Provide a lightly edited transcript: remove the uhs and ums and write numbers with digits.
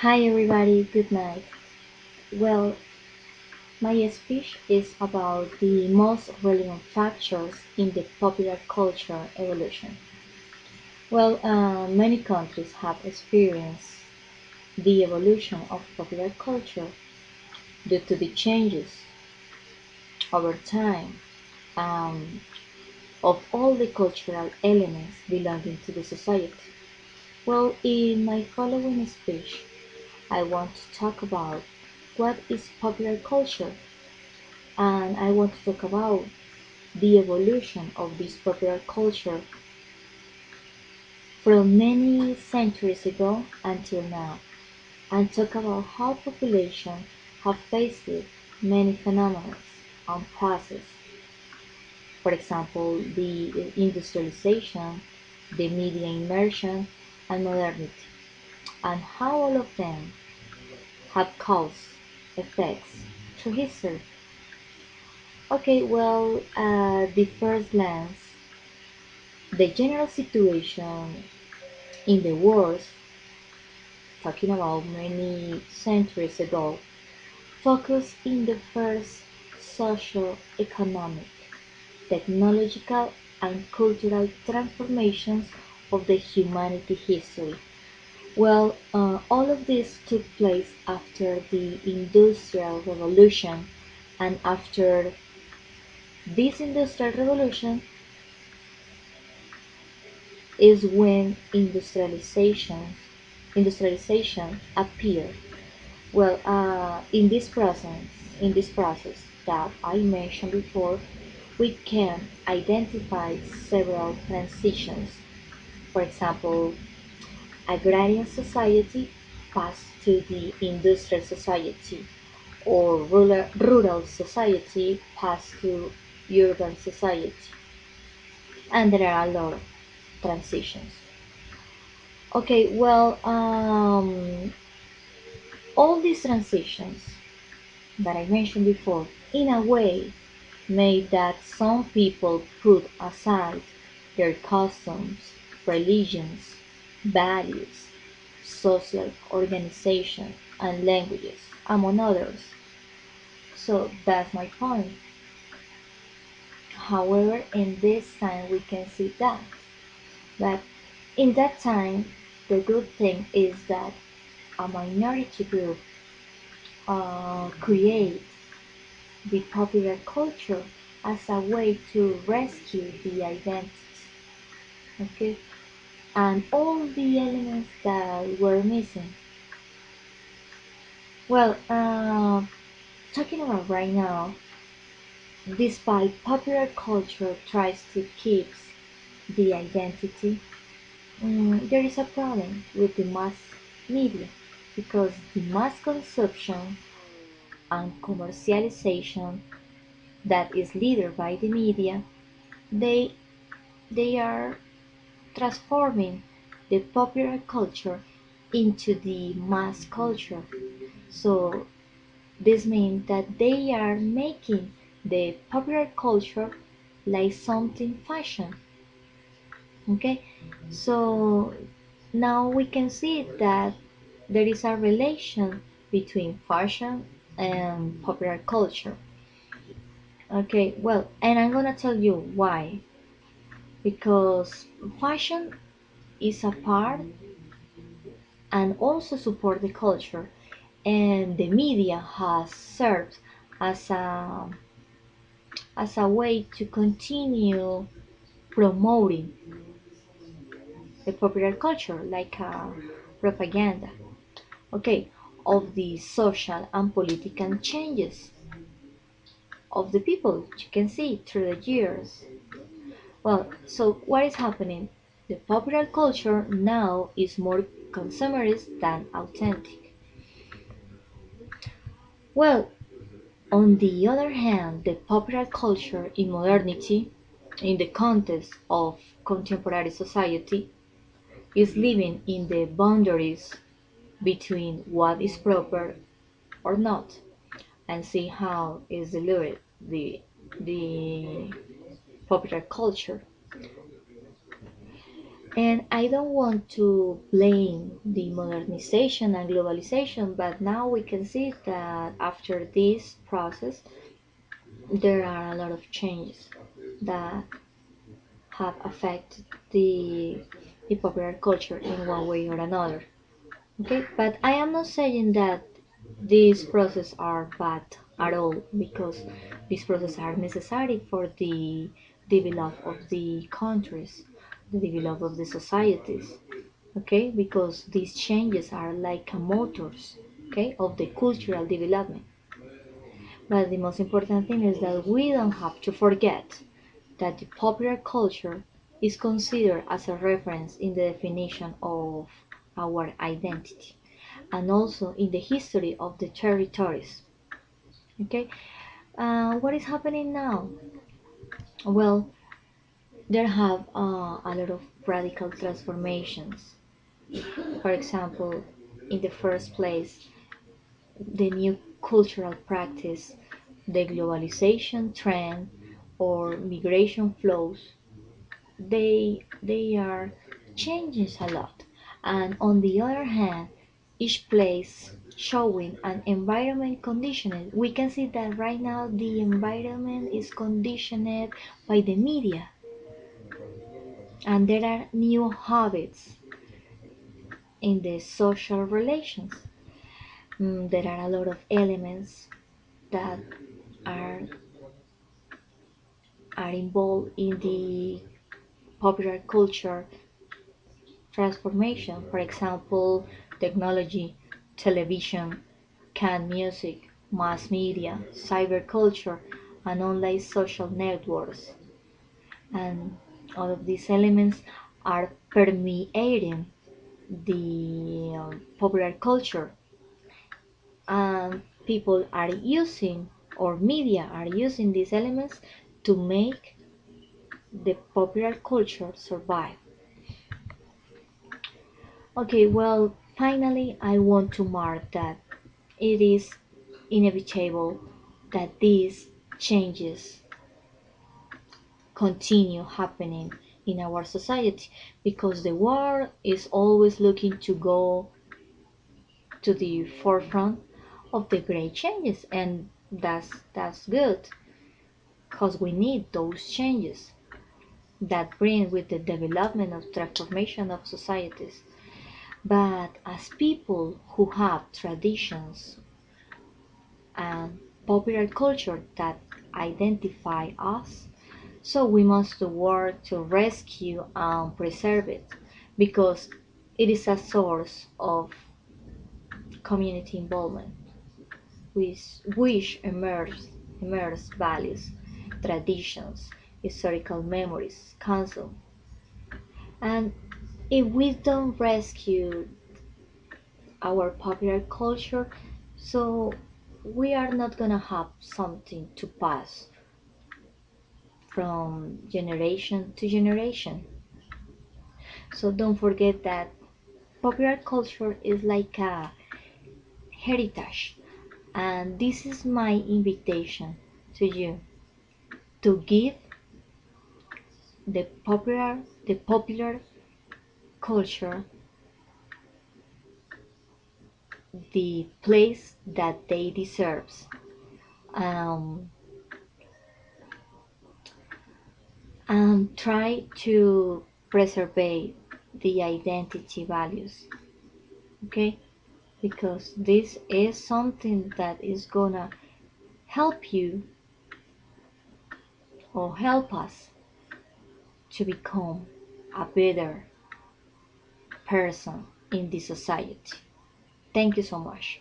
Hi everybody, good night. Well, my speech is about the most relevant factors in the popular culture evolution. Many countries have experienced the evolution of popular culture due to the changes over time of all the cultural elements belonging to the society. In my following speech, I want to talk about what is popular culture, and I want to talk about the evolution of this popular culture from many centuries ago until now, and talk about how population have faced many phenomena and processes. For example, the industrialization, the media immersion, and modernity, and how all of them have caused effects through history. The first glance, the general situation in the world, talking about many centuries ago, focused in the first socio-economic, technological, and cultural transformations of the humanity history. All of this took place after the Industrial Revolution, and after this Industrial Revolution is when industrialization appeared. In this process that I mentioned before, we can identify several transitions. For example, agrarian society passed to the industrial society, or rural society passed to urban society, and there are a lot of transitions. All these transitions that I mentioned before, in a way, made that some people put aside their customs, religions, values, social organization, and languages, among others. So that's my point. However, in this time we can see that. But in that time, the good thing is that a minority group create the popular culture as a way to rescue the identity, okay, and all the elements that were missing. Well, uh, Talking about right now, despite popular culture tries to keep the identity, there is a problem with the mass media because the mass consumption and commercialization that is led by the media, they they are transforming the popular culture into the mass culture. So this means that they are making the popular culture like something fashion. Okay, so now we can see that there is a relation between fashion and popular culture. And I'm gonna tell you why. Because fashion is a part and also support the culture, and the media has served as a way to continue promoting the popular culture like a propaganda, okay, of the social and political changes of the people you can see through the years. So what is happening? The popular culture now is more consumerist than authentic. Well, on the other hand, the popular culture in modernity, in the context of contemporary society, is living in the boundaries between what is proper or not, and see how is diluted the popular culture. And I don't want to blame the modernization and globalization, but now we can see that after this process, there are a lot of changes that have affected the popular culture in one way or another. Okay, but I am not saying that these processes are bad at all, because these processes are necessary for the development of the countries, the development of the societies. Okay, because these changes are like a motors, okay, of the cultural development. But the most important thing is that we don't have to forget that the popular culture is considered as a reference in the definition of our identity and also in the history of the territories. Okay, what is happening now? Well, there have a lot of radical transformations. For example, in the first place, the new cultural practice, the globalization trend, or migration flows, they are changing a lot. And on the other hand, each place showing an environment conditioned. We can see that right now the environment is conditioned by the media, and there are new habits in the social relations. There are a lot of elements that are are involved in the popular culture transformation. For example, technology, television, canned music, mass media, cyberculture, and online social networks. And all of these elements are permeating the popular culture, and people are using, or media are using these elements to make the popular culture survive. Okay, well, finally, I want to mark that it is inevitable that these changes continue happening in our society, because the world is always looking to go to the forefront of the great changes, and that's good, because we need those changes that bring with the development of transformation of societies. But as people who have traditions and popular culture that identify us, so we must work to rescue and preserve it, because it is a source of community involvement, which immerse values, traditions, historical memories, counsel. And if we don't rescue our popular culture, so we are not gonna have something to pass from generation to generation. So don't forget that popular culture is like a heritage, and this is my invitation to you to give the popular culture the place that they deserves. Um, and try to preserve the identity values, okay, because this is something that is gonna help you or help us to become a better person in this society. Thank you so much.